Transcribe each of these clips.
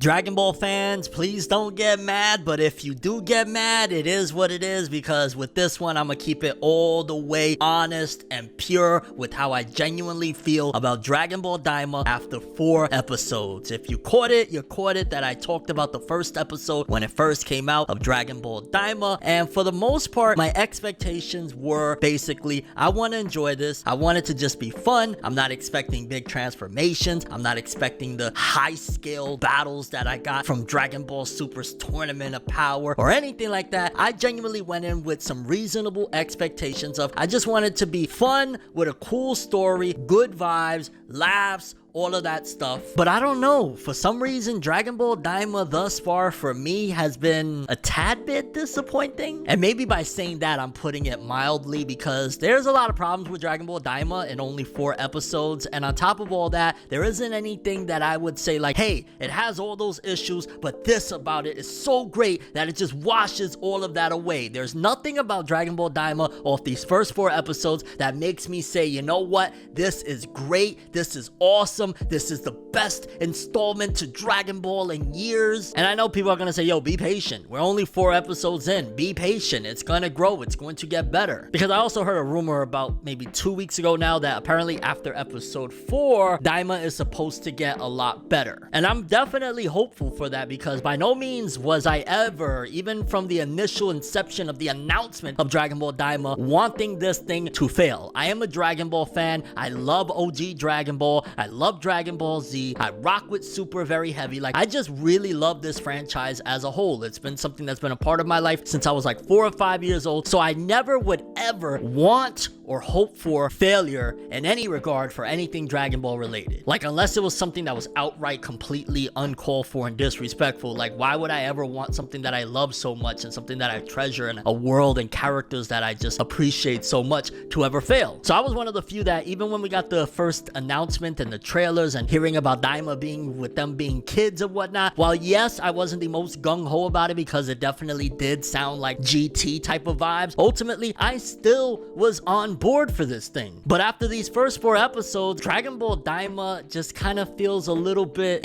Dragon Ball fans, please don't get mad, but if you do get mad, it is what it is, because with this one, I'm gonna keep it all the way honest and pure with how I genuinely feel about Dragon Ball Daima after 4 episodes. If you caught it, you caught it that I talked about the first episode when it first came out of Dragon Ball Daima, and for the most part, my expectations were basically, I want to enjoy this, I want it to just be fun, I'm not expecting big transformations, I'm not expecting the high-scale battles that I got from Dragon Ball Super's Tournament of Power or anything like that. I genuinely went in with some reasonable expectations of, I just wanted to be fun with a cool story, good vibes, laughs, all of that stuff. But I don't know, for some reason Dragon Ball Daima thus far for me has been a tad bit disappointing, and maybe by saying that I'm putting it mildly, because there's a lot of problems with Dragon Ball Daima in only 4 episodes, and on top of all that, there isn't anything that I would say like, hey, it has all those issues, but this about it is so great that it just washes all of that away. There's nothing about Dragon Ball Daima off these first 4 episodes that makes me say, you know what, this is great, this is awesome, this is the best installment to Dragon Ball in years. And I know people are gonna say, yo, be patient, we're only 4 episodes in, be patient, it's gonna grow, it's going to get better. Because I also heard a rumor about maybe 2 weeks ago now that apparently after episode 4, Daima is supposed to get a lot better. And I'm definitely hopeful for that, because by no means was I ever, even from the initial inception of the announcement of Dragon Ball Daima, wanting this thing to fail. I am a Dragon Ball fan, I love OG Dragon Ball, I love Dragon Ball Z, I rock with Super very heavy. Like, I just really love this franchise as a whole. It's been something that's been a part of my life since I was like 4 or 5 years old, so I never would ever want or hope for failure in any regard for anything Dragon Ball related. Like, unless it was something that was outright completely uncalled for and disrespectful. Like, why would I ever want something that I love so much and something that I treasure and a world and characters that I just appreciate so much to ever fail? So I was one of the few that, even when we got the first announcement and the trailers and hearing about Daima being with them being kids and whatnot, while yes, I wasn't the most gung-ho about it because it definitely did sound like GT type of vibes, ultimately I still was on board for this thing. But after these first 4 episodes, Dragon Ball Daima just kind of feels a little bit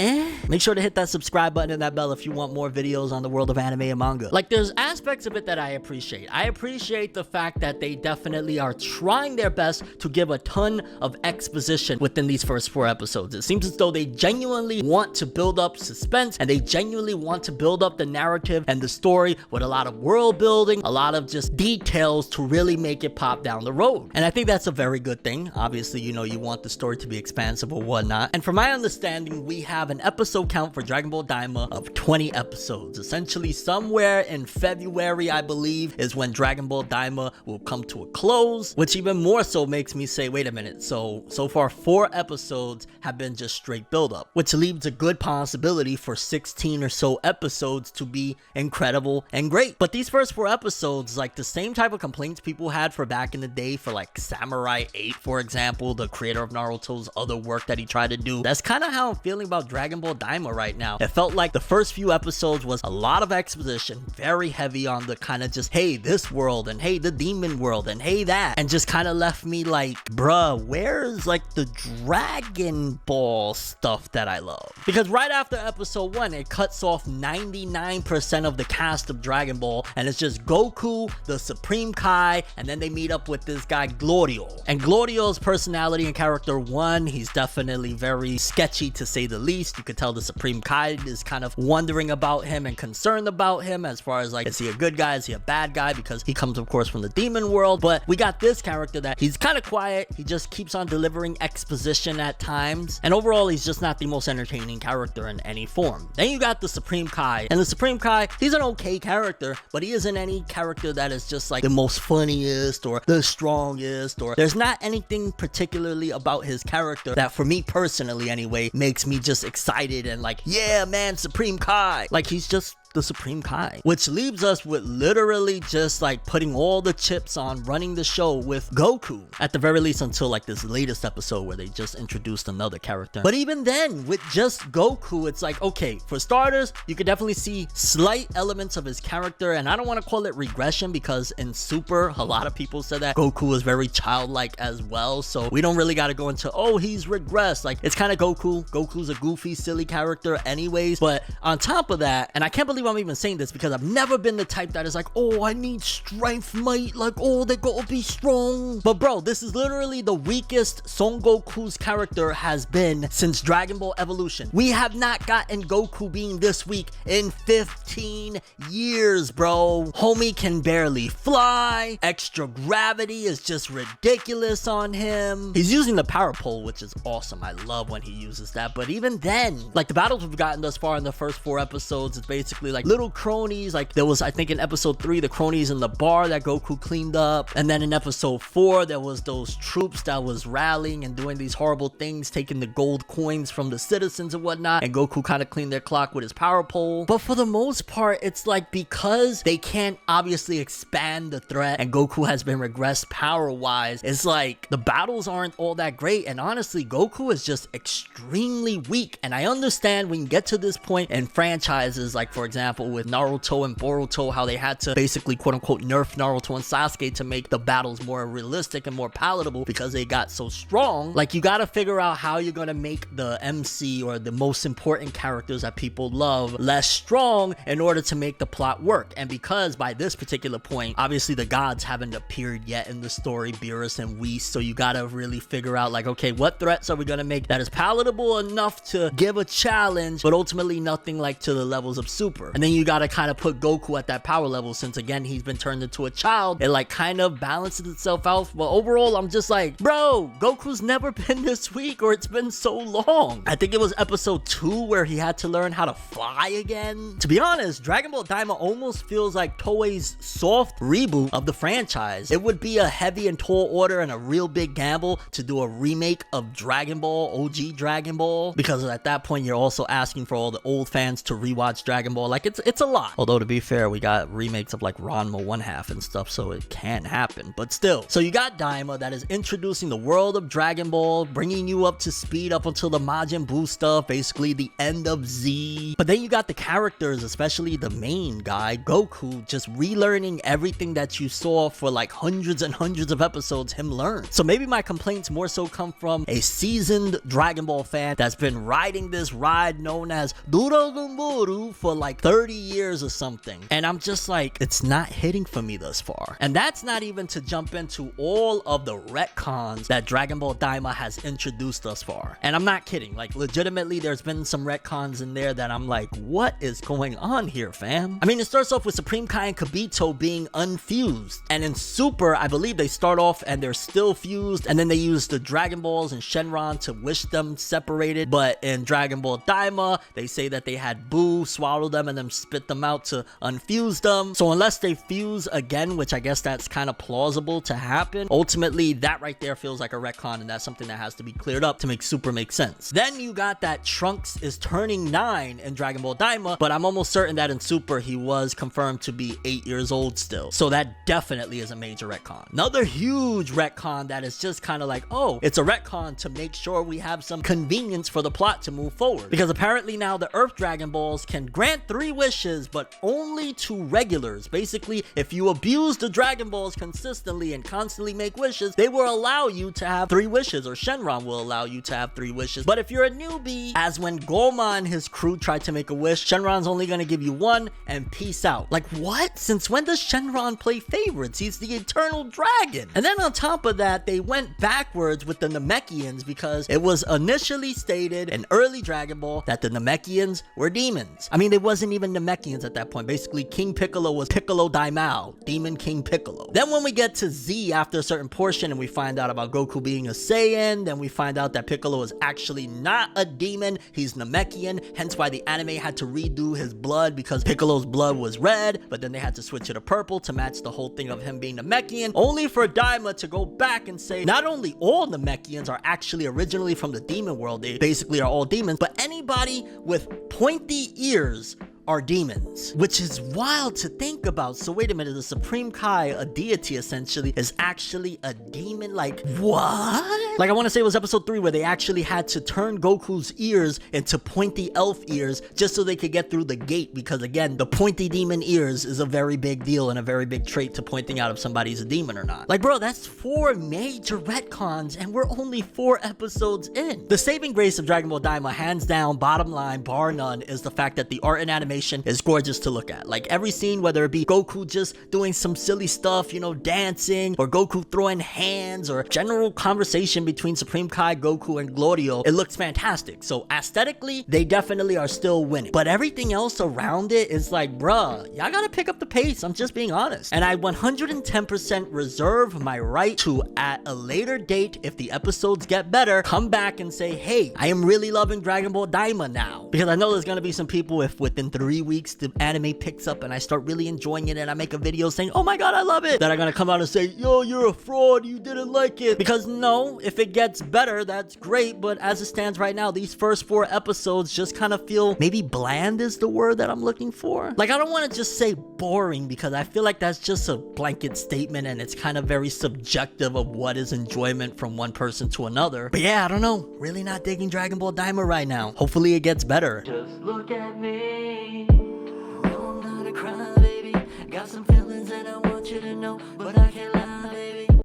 Make sure to hit that subscribe button and that bell if you want more videos on the world of anime and manga. Like, there's aspects of it that I appreciate. I appreciate the fact that they definitely are trying their best to give a ton of exposition within these first 4 episodes. It seems as though they genuinely want to build up suspense, and they genuinely want to build up the narrative and the story with a lot of world building, a lot of just details to really make it pop down the road. And I think that's a very good thing. Obviously, you know, you want the story to be expansive or whatnot. And from my understanding, we have an episode count for Dragon Ball Daima of 20 episodes. Essentially, somewhere in February, I believe, is when Dragon Ball Daima will come to a close, which even more so makes me say, wait a minute, so far 4 episodes have been just straight build-up, which leaves a good possibility for 16 or so episodes to be incredible and great. But these first 4 episodes, like the same type of complaints people had for back in the day for like Samurai 8, for example, the creator of Naruto's other work that he tried to do, that's kind of how I'm feeling about Dragon Ball Daima right now. It felt like the first few episodes was a lot of exposition, very heavy on the kind of just, hey, this world, and hey, the demon world, and hey, that, and just kind of left me like, bruh, where's like the Dragon Ball stuff that I love? Because right after episode 1, it cuts off 99% of the cast of Dragon Ball, and it's just Goku, the Supreme Kai, and then they meet up with this guy Glorio. And Glorio's personality and character, one, he's definitely very sketchy to say the least. You could tell the Supreme Kai is kind of wondering about him and concerned about him as far as like, is he a good guy, is he a bad guy, because he comes of course from the demon world. But we got this character that he's kind of quiet, he just keeps on delivering exposition at times, and overall he's just not the most entertaining character in any form. Then you got the Supreme Kai, and the Supreme Kai, he's an okay character, but he isn't any character that is just like the most funniest or the strongest, or there's not anything particularly about his character that, for me personally anyway, makes me just excited and like, yeah man, Supreme Kai. Like, he's just the Supreme Kai, which leaves us with literally just like putting all the chips on running the show with Goku, at the very least until like this latest episode where they just introduced another character. But even then, with just Goku, it's like, okay, for starters, you could definitely see slight elements of his character, and I don't want to call it regression because in Super, a lot of people said that Goku was very childlike as well, so we don't really got to go into, oh, he's regressed. Like, it's kind of Goku's a goofy, silly character anyways. But on top of that, and I can't believe I'm even saying this because I've never been the type that is like, oh, I need strength, mate, like, oh, they gotta be strong. But bro, this is literally the weakest Son Goku's character has been since Dragon Ball Evolution. We have not gotten Goku being this weak in 15 years, bro. Homie can barely fly. Extra gravity is just ridiculous on him. He's using the power pole, which is awesome. I love when he uses that. But even then, like, the battles we've gotten thus far in the first 4 episodes, it's basically like little cronies. Like, there was, I think in episode 3, the cronies in the bar that Goku cleaned up. And then in episode 4, there was those troops that was rallying and doing these horrible things, taking the gold coins from the citizens and whatnot. And Goku kind of cleaned their clock with his power pole. But for the most part, it's like, because they can't obviously expand the threat and Goku has been regressed power-wise, it's like the battles aren't all that great. And honestly, Goku is just extremely weak. And I understand when you get to this point in franchises, like for example with Naruto and Boruto, how they had to basically quote-unquote nerf Naruto and Sasuke to make the battles more realistic and more palatable because they got so strong. Like, you gotta figure out how you're gonna make the MC or the most important characters that people love less strong in order to make the plot work. And because by this particular point, obviously the gods haven't appeared yet in the story, Beerus and Whis, so you gotta really figure out like, okay, what threats are we gonna make that is palatable enough to give a challenge, but ultimately nothing like to the levels of Super. And then you gotta kind of put Goku at that power level, since again he's been turned into a child. It like kind of balances itself out. But overall, I'm just like, bro, Goku's never been this weak, or it's been so long. I think it was episode 2 where he had to learn how to fly again. To be honest, Dragon Ball Daima almost feels like Toei's soft reboot of the franchise. It would be a heavy and tall order and a real big gamble to do a remake of Dragon Ball, OG Dragon Ball, because at that point you're also asking for all the old fans to rewatch Dragon Ball. Like, it's a lot. Although to be fair, we got remakes of like Ranma 1/2 and stuff, so it can happen, but still. So you got Daima that is introducing the world of Dragon Ball, bringing you up to speed up until the Majin Buu stuff, basically the end of Z. But then you got the characters, especially the main guy, Goku, just relearning everything that you saw for like hundreds and hundreds of episodes him learn. So maybe my complaints more so come from a seasoned Dragon Ball fan that's been riding this ride known as Dragon Ball for like 30 years or something. And I'm just like, it's not hitting for me thus far. And that's not even to jump into all of the retcons that Dragon Ball Daima has introduced thus far. And I'm not kidding, like legitimately there's been some retcons in there that I'm like, what is going on here, fam? I mean, it starts off with Supreme Kai and Kibito being unfused, and in Super I believe they start off and they're still fused, and then they use the Dragon Balls and Shenron to wish them separated. But in Dragon Ball Daima they say that they had Buu swallow them and then spit them out to unfuse them. So unless they fuse again, which I guess that's kind of plausible to happen, ultimately that right there feels like a retcon, and that's something that has to be cleared up to make Super make sense. Then you got that Trunks is turning 9 in Dragon Ball Daima, but I'm almost certain that in Super he was confirmed to be 8 years old still, so that definitely is a major retcon. Another huge retcon that is just kind of like, oh, it's a retcon to make sure we have some convenience for the plot to move forward, because apparently now the Earth Dragon Balls can grant 3 wishes, but only to regulars. Basically, if you abuse the Dragon Balls consistently and constantly make wishes, they will allow you to have 3 wishes, or Shenron will allow you to have 3 wishes. But if you're a newbie, as when Goma and his crew tried to make a wish, Shenron's only gonna give you 1 and peace out. Like, what? Since when does Shenron play favorites? He's the eternal dragon. And then on top of that, they went backwards with the Namekians, because it was initially stated in early Dragon Ball that the Namekians were demons. I mean, it wasn't even Namekians at that point. Basically, King Piccolo was Piccolo Daimao, Demon King Piccolo. Then when we get to Z after a certain portion and we find out about Goku being a Saiyan, then we find out that Piccolo is actually not a demon, he's Namekian, hence why the anime had to redo his blood, because Piccolo's blood was red, but then they had to switch it to purple to match the whole thing of him being Namekian, only for Daima to go back and say not only all Namekians are actually originally from the demon world, they basically are all demons, but anybody with pointy ears are demons, which is wild to think about. So wait a minute, the Supreme Kai, a deity essentially, is actually a demon? Like, what? Like, I want to say it was episode 3 where they actually had to turn Goku's ears into pointy elf ears just so they could get through the gate, because again, the pointy demon ears is a very big deal and a very big trait to pointing out if somebody's a demon or not. Like, bro, that's 4 major retcons and we're only 4 episodes in. The saving grace of Dragon Ball Daima, hands down, bottom line, bar none, is the fact that the art and animation is gorgeous to look at. Like, every scene, whether it be Goku just doing some silly stuff, you know, dancing, or Goku throwing hands, or general conversation between Supreme Kai, Goku, and Glorio, it looks fantastic. So aesthetically, they definitely are still winning. But everything else around it is like, bruh, y'all gotta pick up the pace. I'm just being honest. And I 110% reserve my right to, at a later date, if the episodes get better, come back and say, hey, I am really loving Dragon Ball Daima now. Because I know there's gonna be some people, if within 3 weeks the anime picks up and I start really enjoying it and I make a video saying, oh my god, I love it, that are gonna come out and say, yo, you're a fraud, you didn't like it. Because no, if it gets better, that's great, but as it stands right now, these first 4 episodes just kind of feel, maybe bland is the word that I'm looking for. Like, I don't want to just say boring, because I feel like that's just a blanket statement and it's kind of very subjective of what is enjoyment from one person to another. But yeah, I don't know, really not digging Dragon Ball Daima right now. Hopefully it gets better. Just look at me. No, I'm not a crybaby. Got some feelings that I want you to know, but